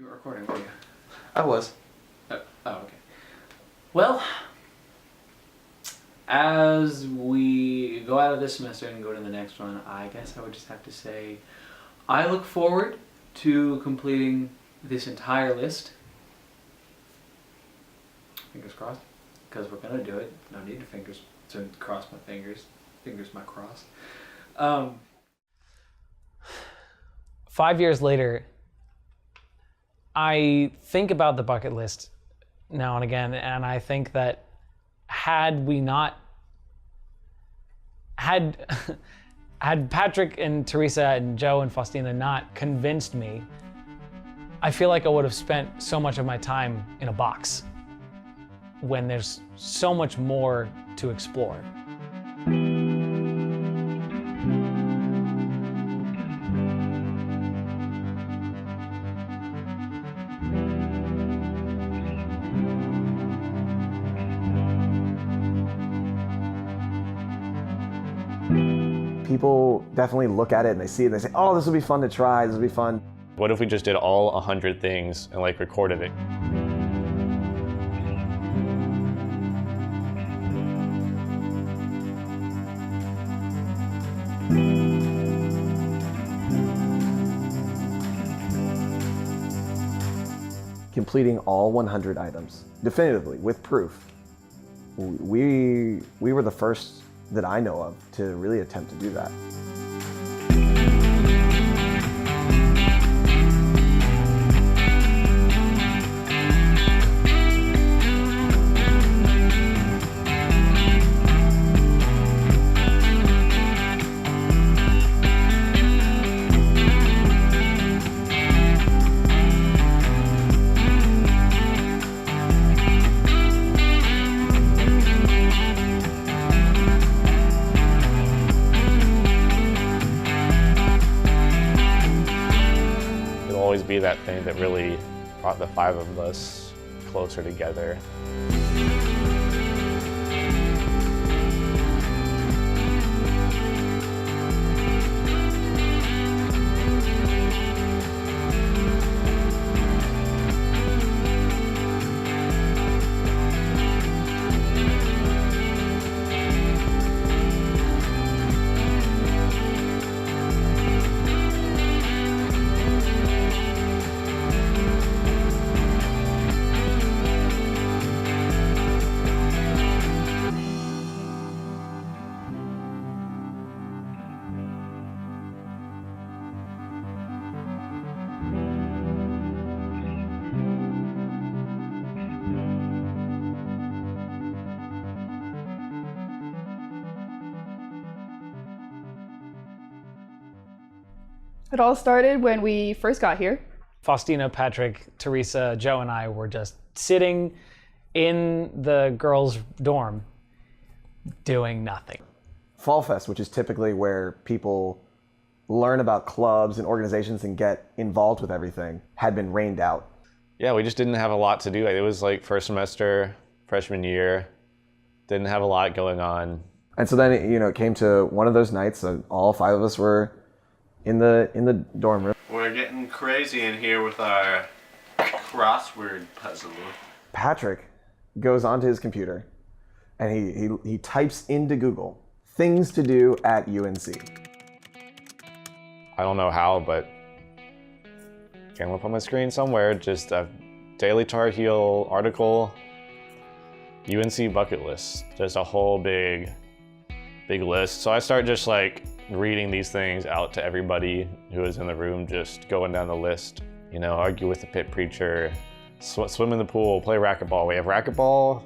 You were recording, weren't you? I was. Oh, okay. Well, as we go out of this semester and go to the next one, I guess I would just have to say I look forward to completing this entire list. Fingers crossed, because we're gonna do it. No need to cross my fingers. Fingers my cross. 5 years later, I think about the bucket list now and again, and I think that had Patrick and Teresa and Joe and Faustina not convinced me, I feel like I would have spent so much of my time in a box when there's so much more to explore. People definitely look at it and they see it and they say, oh, this will be fun to try, this will be fun. What if we just did all 100 things and like recorded it? Completing all 100 items, definitively, with proof. We were the first that I know of to really attempt to do that. Always be that thing that really brought the five of us closer together. It all started when we first got here. Faustina, Patrick, Teresa, Joe, and I were just sitting in the girls' dorm doing nothing. Fall Fest, which is typically where people learn about clubs and organizations and get involved with everything, had been rained out. Yeah, we just didn't have a lot to do. It was like first semester, freshman year, didn't have a lot going on. And so then, it came to one of those nights, and all five of us were in the dorm room. We're getting crazy in here with our crossword puzzle. Patrick goes onto his computer and he types into Google things to do at UNC. I don't know how, but came up on my screen somewhere, just a Daily Tar Heel article, UNC bucket list, just a whole big list. So I start just like reading these things out to everybody who was in the room, just going down the list, argue with the pit preacher, swim in the pool, play racquetball. We have racquetball?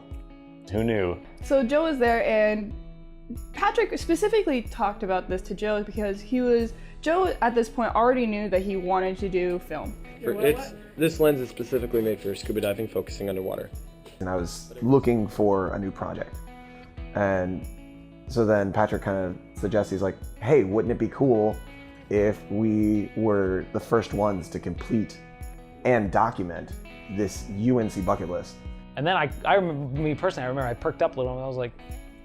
Who knew? So Joe was there, and Patrick specifically talked about this to Joe because Joe at this point already knew that he wanted to do film. This lens is specifically made for scuba diving, focusing underwater. And I was looking for a new project. And so then Patrick kind of suggests, he's like, hey, wouldn't it be cool if we were the first ones to complete and document this UNC bucket list? And then I remember, me personally, I remember I perked up a little and I was like,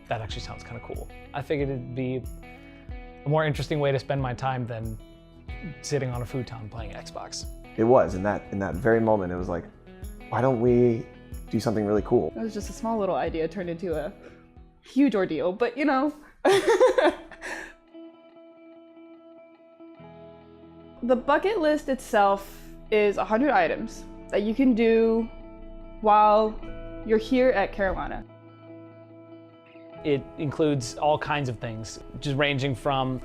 that actually sounds kind of cool. I figured it'd be a more interesting way to spend my time than sitting on a futon playing Xbox. it was in that very moment. It was like, why don't we do something really cool? It was just a small little idea turned into a huge ordeal, but you know. The bucket list itself is 100 items that you can do while you're here at Carolina. It includes all kinds of things, just ranging from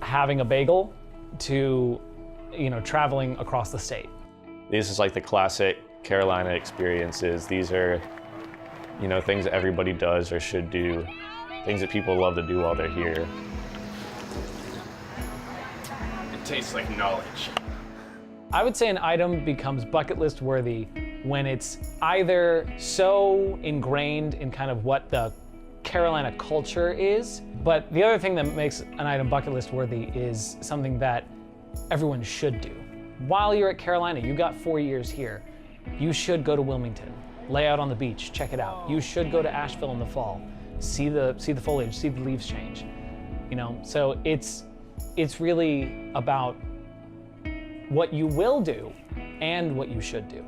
having a bagel to, traveling across the state. This is like the classic Carolina experiences. These are, things that everybody does or should do, things that people love to do while they're here. It tastes like knowledge. I would say an item becomes bucket list worthy when it's either so ingrained in kind of what the Carolina culture is, but the other thing that makes an item bucket list worthy is something that everyone should do. While you're at Carolina, you got 4 years here. You should go to Wilmington, lay out on the beach, check it out. You should go to Asheville in the fall, see the foliage, see the leaves change. So it's really about what you will do and what you should do.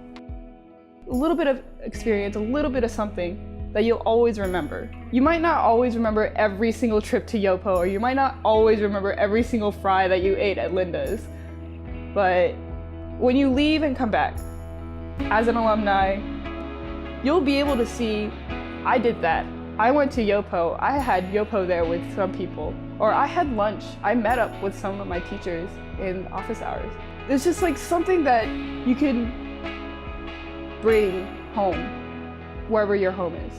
A little bit of experience, a little bit of something that you'll always remember. You might not always remember every single trip to Yopo, or you might not always remember every single fry that you ate at Linda's. But when you leave and come back, as an alumni, you'll be able to see, I did that. I went to Yopo, I had Yopo there with some people. Or I had lunch, I met up with some of my teachers in office hours. There's just like something that you can bring home, wherever your home is.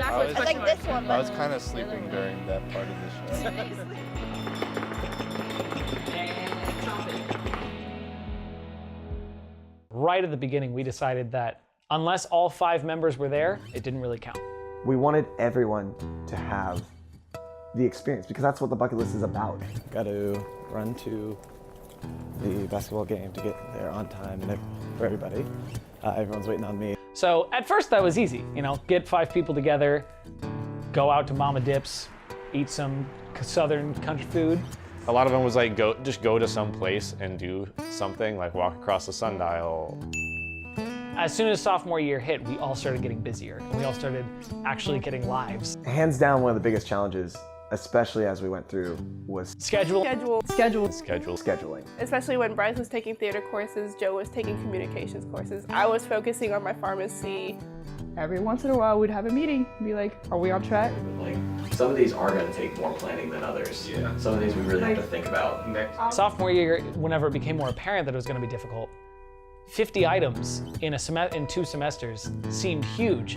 I like this one. I was kind of sleeping during that part of the show. Right at the beginning, we decided that unless all 5 members were there, it didn't really count. We wanted everyone to have the experience because that's what the bucket list is about. Got to run to the basketball game to get there on time for everybody. Everyone's waiting on me. So at first that was easy, get 5 people together, go out to Mama Dip's, eat some southern country food. A lot of them was like, just go to some place and do something, like walk across the sundial. As soon as sophomore year hit, we all started getting busier, and we all started actually getting lives. Hands down, one of the biggest challenges, especially as we went through, was scheduling. Especially when Bryce was taking theater courses, Joe was taking communications courses. I was focusing on my pharmacy. Every once in a while, we'd have a meeting and be like, are we on track? Like, some of these are going to take more planning than others. Yeah. Some of these we really have to think about. Sophomore year, whenever it became more apparent that it was going to be difficult, 50 items in 2 semesters seemed huge,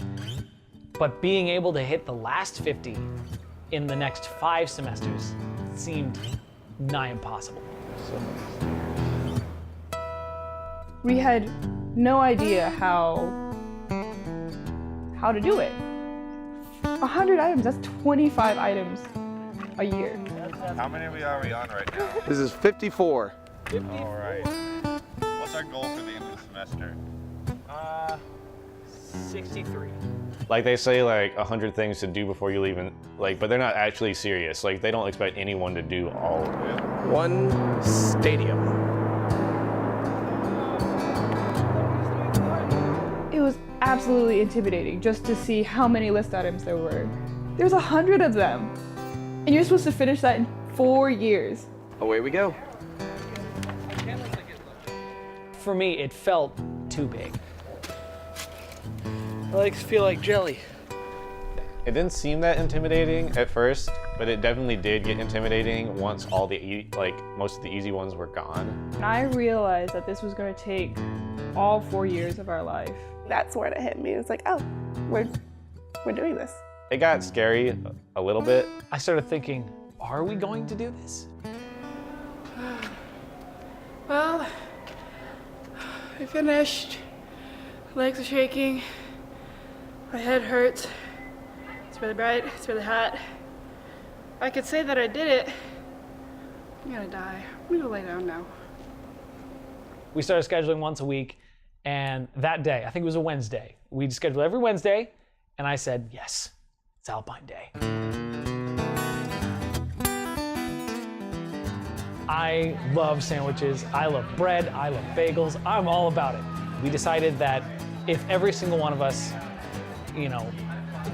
but being able to hit the last 50 in the next 5 semesters seemed nigh impossible. We had no idea how to do it. 100 items, that's 25 items a year. How many are we on right now? This is 54. All right. What's our goal for the end of the semester? 63. Like they say, like 100 things to do before you leave, but they're not actually serious. Like they don't expect anyone to do all of it. 1 stadium. It was absolutely intimidating just to see how many list items there were. There's 100 of them, and you're supposed to finish that in 4 years. Away we go. For me, it felt too big. My legs feel like jelly. It didn't seem that intimidating at first, but it definitely did get intimidating once all most of the easy ones were gone. And I realized that this was going to take all 4 years of our life. That's when it hit me. It was like, oh, we're doing this. It got scary a little bit. I started thinking, are we going to do this? Well, I finished. Legs are shaking. My head hurts. It's really bright. It's really hot. I could say that I did it. I'm gonna die. I'm gonna lay down now. We started scheduling once a week, and that day, I think it was a Wednesday, we'd schedule every Wednesday, and I said, yes, it's Alpine Day. I love sandwiches, I love bread, I love bagels, I'm all about it. We decided that if every single one of us,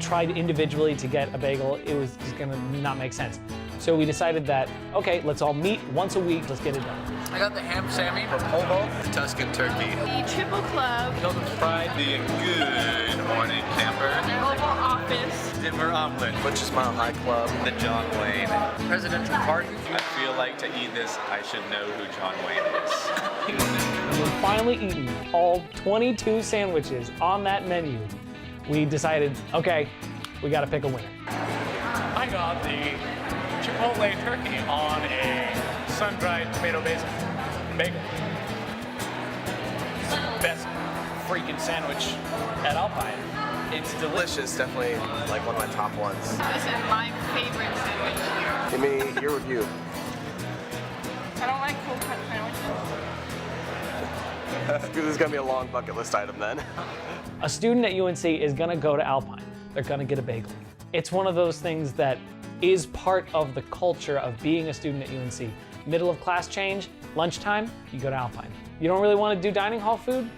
tried individually to get a bagel, it was just gonna not make sense. So we decided that, okay, let's all meet once a week, let's get it done. I got the ham Sammy from Hobo, The Tuscan Turkey. The Triple Club. Pilgrim's Pride, The Good Morning Camper. Oval Office. Denver Omelet. Butcher's Mile High Club. The John Wayne. Presidential Pardon. I feel like to eat this, I should know who John Wayne is. And we've finally eaten all 22 sandwiches on that menu. We decided, okay, we gotta pick a winner. I got the Chipotle turkey on a sun-dried tomato-based bagel. It's the best freaking sandwich at Alpine. It's delicious, definitely like one of my top ones. This is my favorite sandwich. Give me your review. I don't like cold cut sandwiches. This is gonna be a long bucket list item then. A student at UNC is gonna go to Alpine. They're gonna get a bagel. It's one of those things that is part of the culture of being a student at UNC. Middle of class change, lunchtime, you go to Alpine. You don't really want to do dining hall food,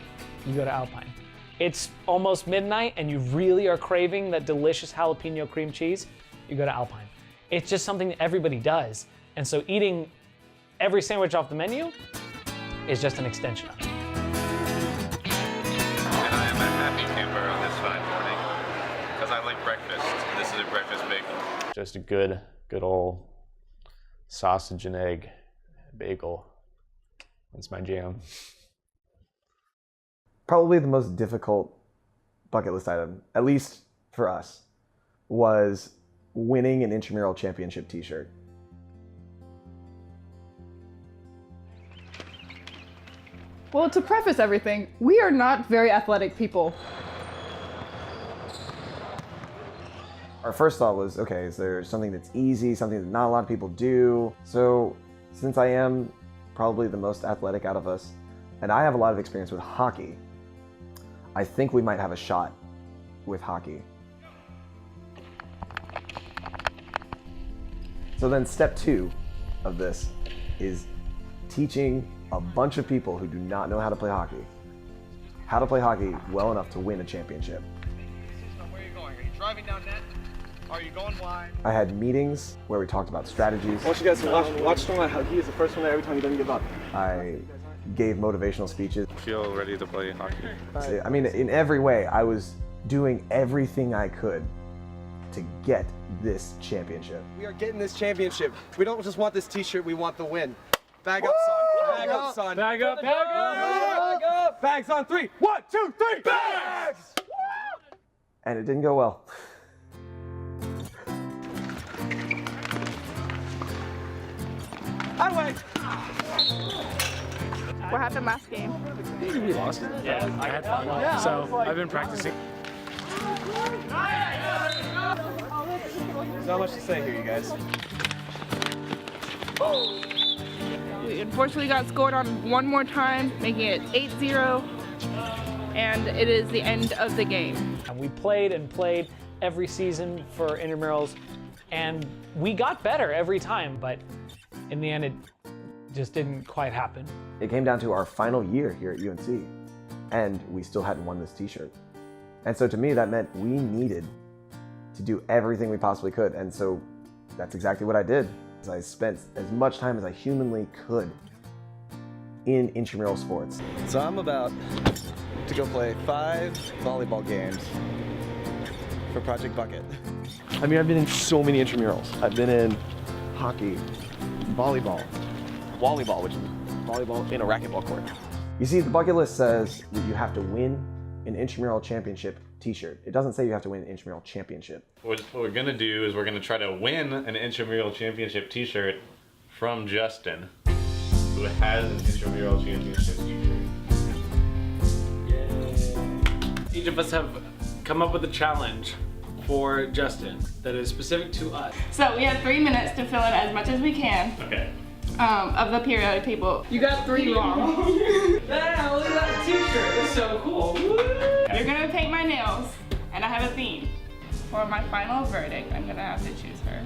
you go to Alpine. It's almost midnight and you really are craving that delicious jalapeno cream cheese, you go to Alpine. It's just something that everybody does. And so eating every sandwich off the menu is just an extension of it. And I am a happy camper on this fine morning. Because I like breakfast. This is a breakfast bagel. Just a good old sausage and egg bagel. That's my jam. Probably the most difficult bucket list item, at least for us, was winning an intramural championship t-shirt. Well, to preface everything, we are not very athletic people. Our first thought was, okay, is there something that's easy, something that not a lot of people do? So since I am probably the most athletic out of us, and I have a lot of experience with hockey, I think we might have a shot with hockey. So then step 2 of this is teaching a bunch of people who do not know how to play hockey well enough to win a championship. Where are you going? Are you driving down net? Are you going wide? I had meetings where we talked about strategies. I want you guys to watch Stone how he is the first one there every time he doesn't give up. I gave motivational speeches. Feel ready to play hockey. I mean, in every way, I was doing everything I could to get this championship. We are getting this championship. We don't just want this t-shirt, we want the win. Bag up, son. Bag up, son. Bag up, bag up! Bag up! Bags on 3. 1, 2, 3, bags! And it didn't go well. What happened last game? We lost. Yeah, I had fun. So I've been practicing. There's not much to say here, you guys. We unfortunately got scored on one more time, making it 8-0, and it is the end of the game. And we played and played every season for intramurals, and we got better every time, but in the end it just didn't quite happen. It came down to our final year here at UNC, and we still hadn't won this t-shirt. And so to me, that meant we needed to do everything we possibly could, and so that's exactly what I did. I spent as much time as I humanly could in intramural sports. So I'm about to go play 5 volleyball games for Project Bucket. I mean, I've been in so many intramurals. I've been in hockey, volleyball, volleyball, which is volleyball in a racquetball court. You see, the bucket list says that you have to win an intramural championship t-shirt. It doesn't say you have to win an intramural championship. What we're gonna do is we're gonna try to win an intramural championship t-shirt from Justin, who has an intramural championship t-shirt. Each of us have come up with a challenge for Justin that is specific to us. So we have 3 minutes to fill in as much as we can Okay. of the periodic table. You got 3 wrong. Yeah, look at that t-shirt. It's so cool. You're gonna paint my nails, and I have a theme. For my final verdict, I'm gonna have to choose her.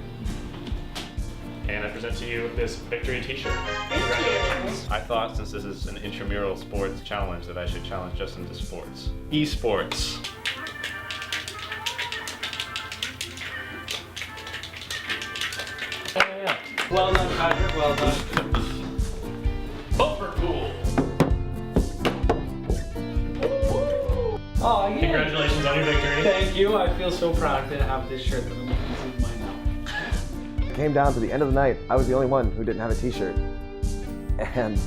And I present to you this victory t-shirt. Congratulations. I thought since this is an intramural sports challenge that I should challenge just into sports. Esports. Yeah. Well done, Patrick. Well done. Bumper pool. Oh, yeah. Congratulations on your victory. Thank you. I feel so proud to have this shirt that I'm looking to mine now. It came down to the end of the night. I was the only one who didn't have a t-shirt. And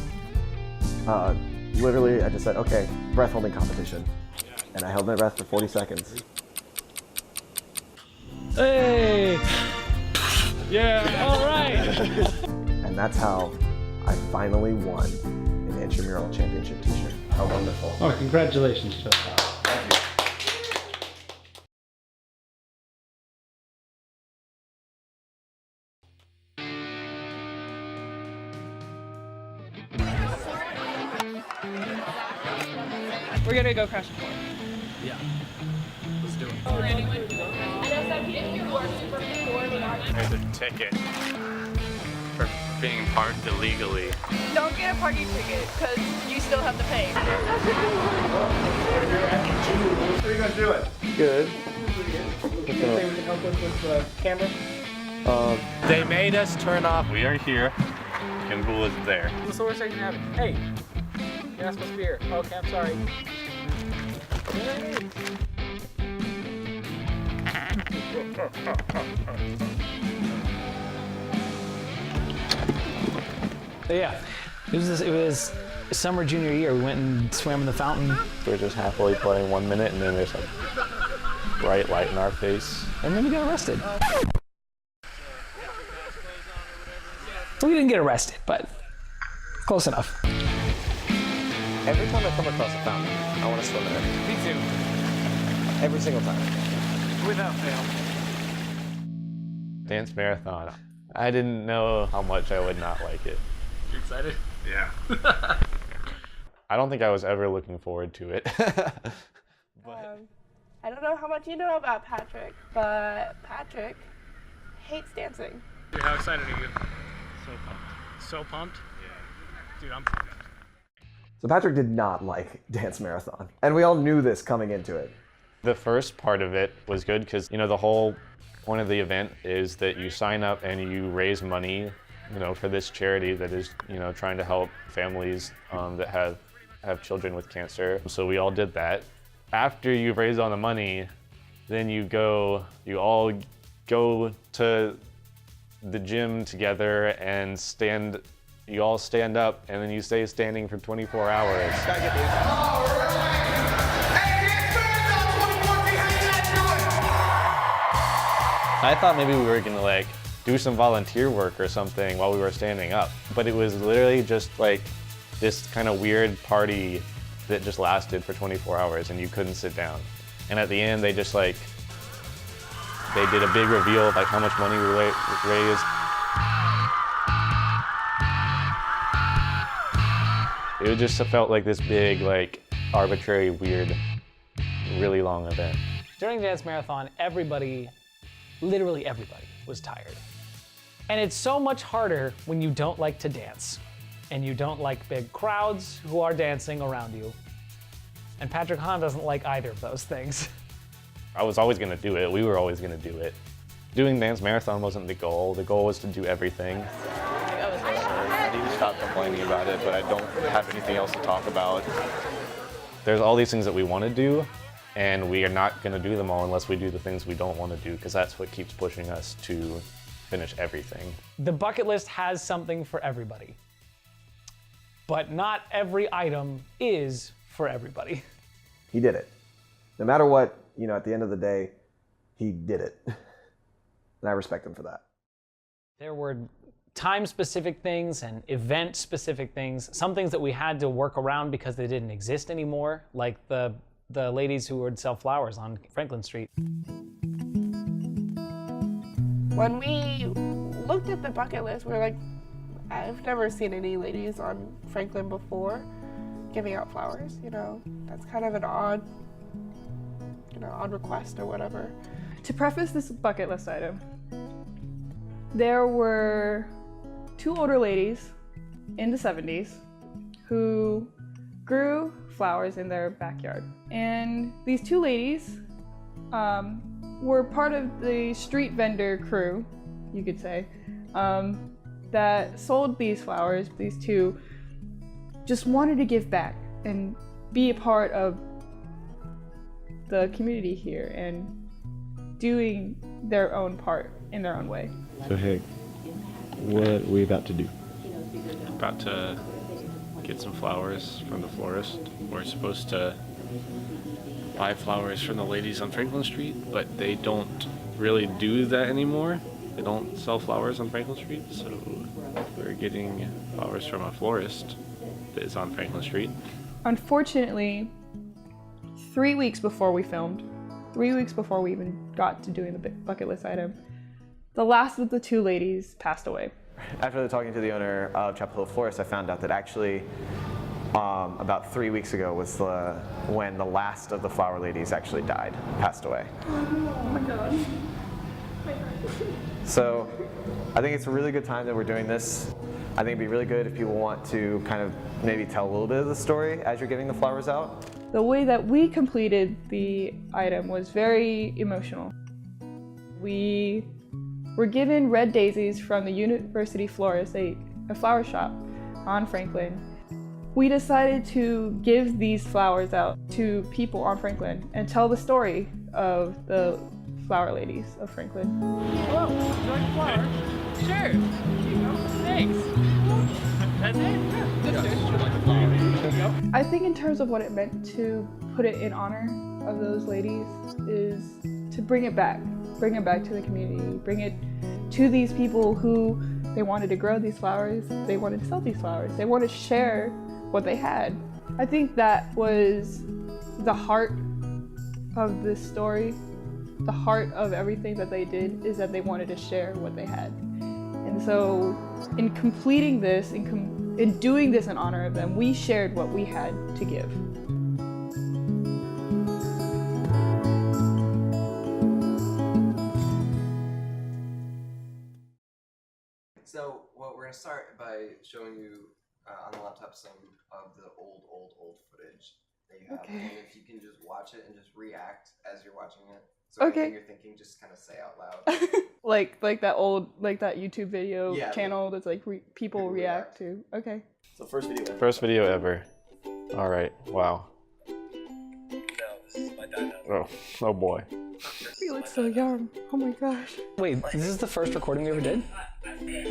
literally I just said, okay, breath holding competition. And I held my breath for 40 seconds. Hey! Yeah, all right! And that's how I finally won an intramural championship t-shirt. How wonderful. Oh, congratulations, Joe. Thank you. We're gonna go crash and forth. Yeah. Let's do it. There's a ticket for being parked illegally. Don't get a parking ticket, because you still have to pay. How are you guys doing? Good. They made us turn off. We are here. Kimball is there. What's the worst thing can happen? Hey, you're not supposed to be here. Okay, I'm sorry. Yeah, it was summer junior year. We went and swam in the fountain. We're just happily playing 1 minute, and then there's a bright light in our face. And then we got arrested. We didn't get arrested, but close enough. Every time I come across a fountain, I want to swim in it. Me too. Every single time. Without fail. Dance marathon. I didn't know how much I would not like it. You excited? Yeah. I don't think I was ever looking forward to it. I don't know how much you know about Patrick, but Patrick hates dancing. Dude, how excited are you? So pumped. So pumped? Yeah. Dude, I'm pumped. So Patrick did not like Dance Marathon. And we all knew this coming into it. The first part of it was good because, the whole point of the event is that you sign up and you raise money, for this charity that is, trying to help families that have children with cancer. So we all did that. After you've raised all the money, then you all go to the gym together and you all stand up and then you stay standing for 24 hours. I thought maybe we were gonna do some volunteer work or something while we were standing up, but it was literally just this kind of weird party that just lasted for 24 hours and you couldn't sit down. And at the end, they just they did a big reveal of how much money we raised. It just felt like this big, arbitrary, weird, really long event. During Dance Marathon, everybody, literally everybody, was tired. And it's so much harder when you don't like to dance and you don't like big crowds who are dancing around you. And Patrick Hahn doesn't like either of those things. I was always gonna do it. We were always gonna do it. Doing Dance Marathon wasn't the goal. The goal was to do everything. I need to stop complaining about it, but I don't have anything else to talk about. There's all these things that we want to do, and we are not going to do them all unless we do the things we don't want to do, because that's what keeps pushing us to finish everything. The bucket list has something for everybody, but not every item is for everybody. He did it. No matter what, at the end of the day, he did it. And I respect him for that. There were time-specific things and event-specific things, some things that we had to work around because they didn't exist anymore, like the ladies who would sell flowers on Franklin Street. When we looked at the bucket list, we were like, I've never seen any ladies on Franklin before giving out flowers, That's kind of an odd request or whatever. To preface this bucket list item, there were two older ladies in the 70s who grew flowers in their backyard. And these two ladies were part of the street vendor crew, you could say, that sold these flowers. These two just wanted to give back and be a part of the community here and doing their own part in their own way. So hey, what are we about to do? About to get some flowers from the florist. We're supposed to buy flowers from the ladies on Franklin Street, but they don't really do that anymore. They don't sell flowers on Franklin Street, so we're getting flowers from a florist that is on Franklin Street. Unfortunately, 3 weeks before we filmed, 3 weeks before we even got to doing the bucket list item, the last of the two ladies passed away. After talking to the owner of Chapel Hill Florist, I found out that actually about 3 weeks ago was when the last of the flower ladies actually died, passed away. Oh my God. So I think it's a really good time that we're doing this. I think it'd be really good if people want to kind of maybe tell a little bit of the story as you're giving the flowers out. The way that we completed the item was very emotional. We were given red daisies from the University Florist, a flower shop on Franklin. We decided to give these flowers out to people on Franklin and tell the story of the flower ladies of Franklin. Hello, would you like a flower? Sure. Here you go. Thanks. That's it? Yeah. Would you like a flower? Here you go. I think in terms of what it meant to put it in honor of those ladies is to bring it back to the community, bring it to these people who they wanted to grow these flowers, they wanted to sell these flowers, they wanted to share what they had. I think that was the heart of this story. The heart of everything that they did is that they wanted to share what they had. And so in completing this, in doing this in honor of them, we shared what we had to give. So what we're going to start by showing you on the laptop some of the old footage that you have. Okay. And if you can just watch it and just react as you're watching it. So Okay. anything you're thinking, just kind of say out loud. like that YouTube video Yeah, channel that's like people react to. Okay. So first video ever. First video ever. All right. Wow. Oh boy. You look so young. Oh my gosh. Wait, this is the first recording we ever did?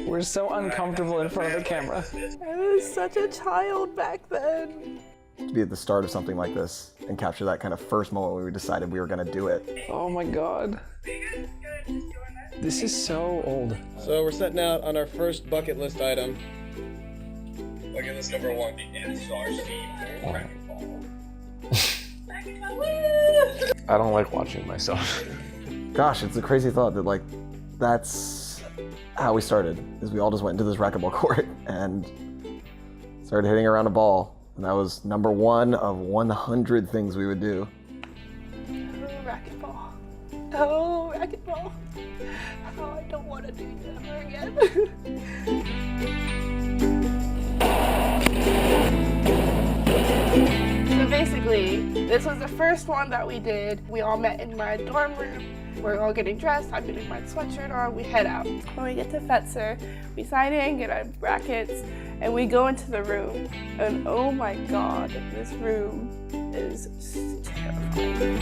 We're so uncomfortable in front of the camera. I was such a child back then. To be at the start of something like this and capture that kind of first moment when we decided we were going to do it. Oh my God. This is so old. So we're setting out on our first bucket list item. Bucket list number 1, the NSRC racquetball. I don't like watching myself. Gosh, it's a crazy thought that that's how we started, is we all just went into this racquetball court and started hitting around a ball. And that was number 1 of 100 things we would do. Oh, racquetball. Oh, racquetball. Oh, I don't want to do that ever again. So basically, this was the first one that we did. We all met in my dorm room. We're all getting dressed. I'm getting my sweatshirt on. We head out. When we get to Fetzer, we sign in, get our brackets, and we go into the room. And oh my God, this room is terrifying.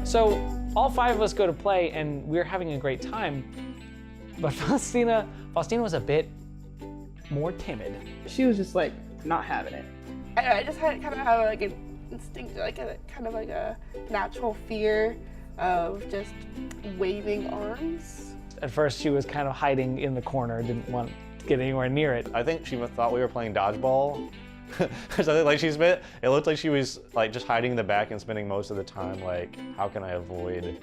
So all 5 of us go to play and we're having a great time. But Faustina was a bit more timid. She was just like not having it. I just had kind of have like an instinct, like a kind of like a natural fear of just waving arms. At first she was kind of hiding in the corner, didn't want to get anywhere near it. I think she thought we were playing dodgeball. So like it looked like she was like just hiding in the back and spending most of the time like, how can I avoid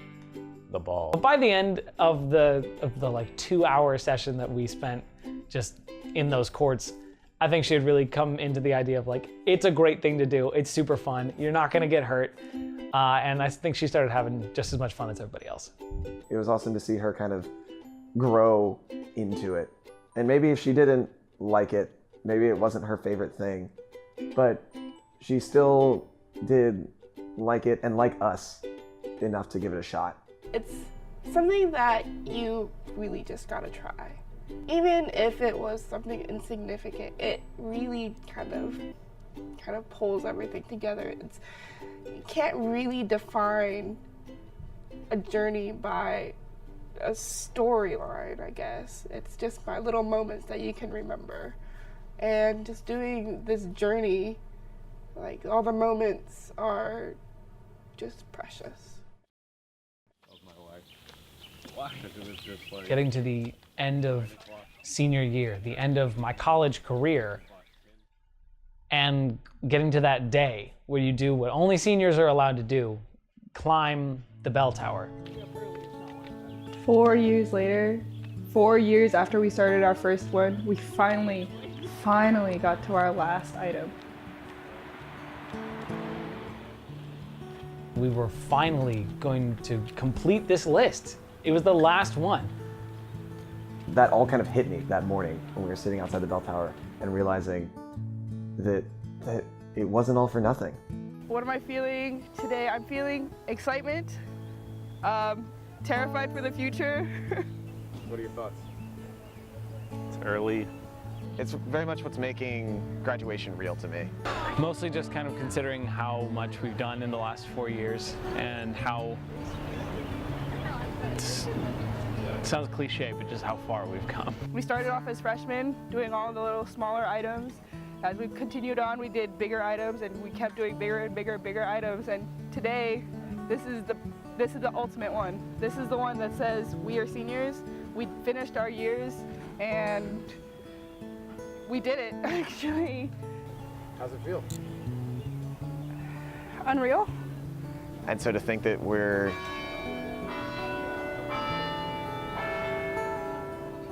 the ball? But by the end of the like 2-hour session that we spent just in those courts, I think she had really come into the idea of like, it's a great thing to do. It's super fun. You're not gonna get hurt. And I think she started having just as much fun as everybody else. It was awesome to see her kind of grow into it. And maybe if she didn't like it, maybe it wasn't her favorite thing, but she still did like it and like us enough to give it a shot. It's something that you really just gotta try. Even if it was something insignificant, it really kind of pulls everything together. You can't really define a journey by a storyline, I guess. It's just by little moments that you can remember. And just doing this journey, like all the moments are just precious. Getting to the end of senior year, the end of my college career, and getting to that day where you do what only seniors are allowed to do, climb the bell tower. 4 years later, 4 years after we started our first one, we finally got to our last item. We were finally going to complete this list. It was the last one. That all kind of hit me that morning when we were sitting outside the bell tower and realizing that it wasn't all for nothing. What am I feeling today? I'm feeling excitement, terrified for the future. What are your thoughts? It's early. It's very much what's making graduation real to me. Mostly just kind of considering how much we've done in the last 4 years and how, it sounds cliche, but just how far we've come. We started off as freshmen doing all the little smaller items. As we continued on, we did bigger items and we kept doing bigger and bigger items. And today, this is the ultimate one. This is the one that says we are seniors. We finished our years and we did it, actually. How's it feel? Unreal. And so to think that we're...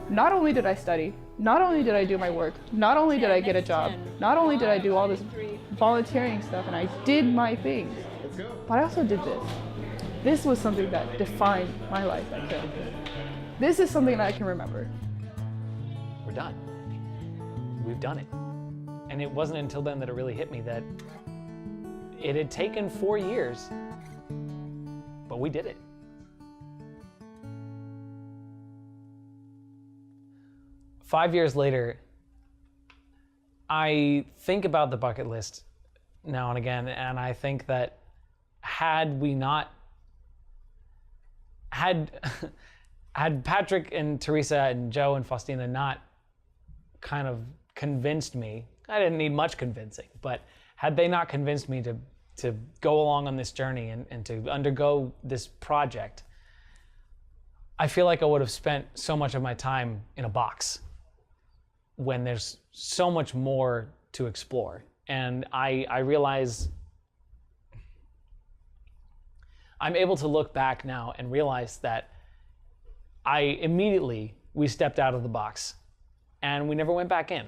Not only did I study, not only did I do my work, not only did I get a job, not only did I do all this volunteering stuff and I did my things, but I also did this. This was something that defined my life. This is something that I can remember. We're done. We've done it. And it wasn't until then that it really hit me that it had taken 4 years, but we did it. Five years later, I think about the bucket list now and again, and I think that had Patrick and Teresa and Joe and Faustina not kind of convinced me, I didn't need much convincing, but had they not convinced me to go along on this journey and to undergo this project, I feel like I would have spent so much of my time in a box when there's so much more to explore. And I realize I'm able to look back now and realize that we stepped out of the box and we never went back in.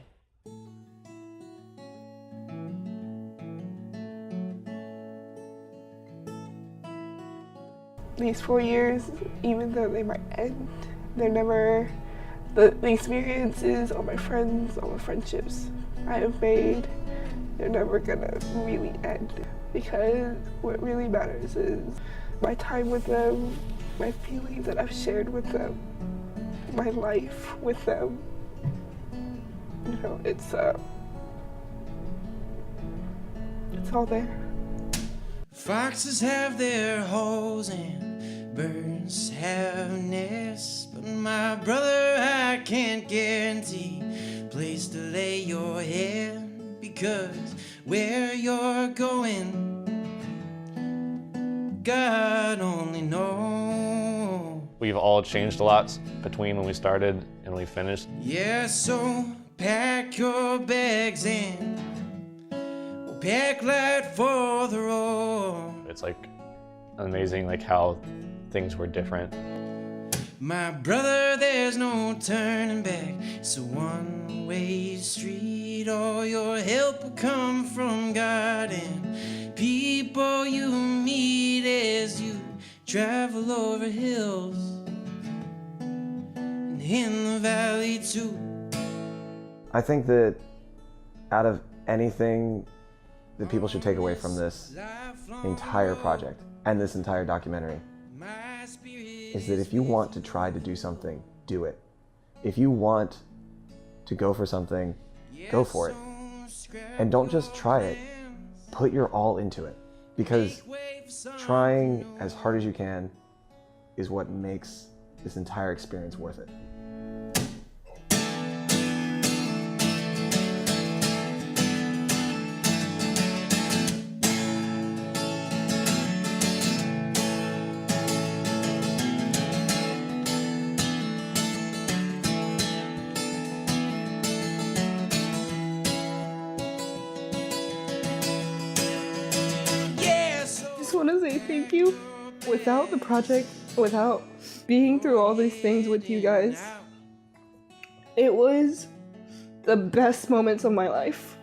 These 4 years, even though they might end, they're never, the experiences, all my friends, all the friendships I have made, they're never gonna really end. Because what really matters is my time with them, my feelings that I've shared with them, my life with them. You know, it's all there. Foxes have their holes and birds have nests, but my brother, I can't guarantee a place to lay your head, because where you're going, God only knows. We've all changed a lot between when we started and when we finished. Yeah, so pack your bags and we'll pack light for the road. It's like amazing like how things were different. My brother, there's no turning back, so one one-way street. All your help will come from God and people you meet as you travel over hills and in the valley too. I think that out of anything that people should take away from this entire project and this entire documentary is that if you want to try to do something, do it. If you want to go for something, go for it. And don't just try it, put your all into it. Because trying as hard as you can is what makes this entire experience worth it. I just want to say thank you. Without the project, without being through all these things with you guys, it was the best moments of my life.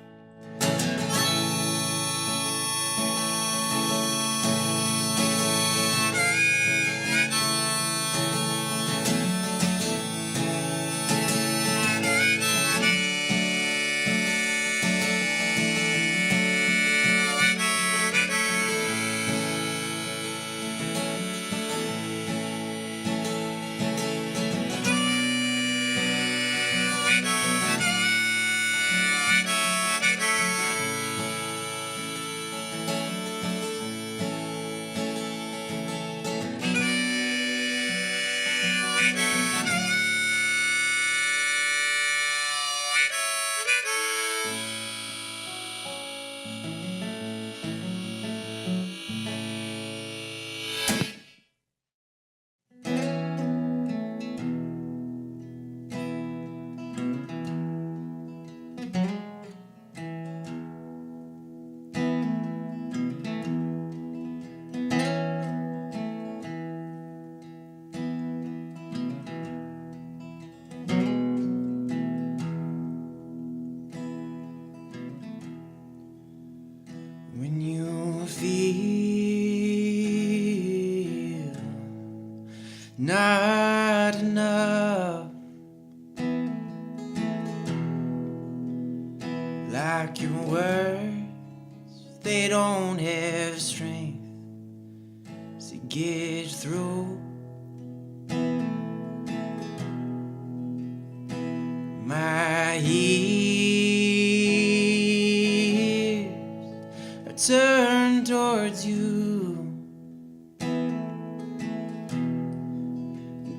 When you feel not enough, like your words, they don't have strength to get through. My ears are turned towards you,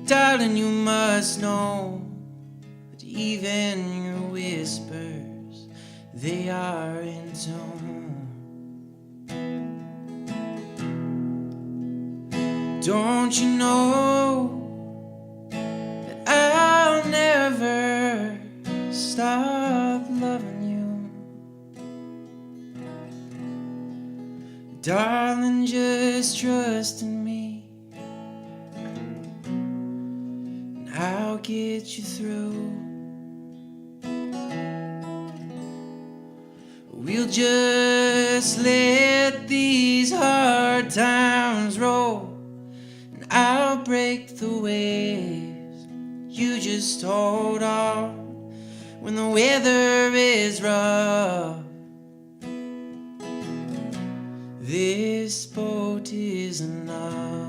darling, you must know that even your whispers, they are in tone. Don't you know that I'll never stop loving you? Darling, just trust in me, and I'll get you through. We'll just let these hard times roll, and I'll break the waves. You just hold on when the weather is rough. This boat is enough.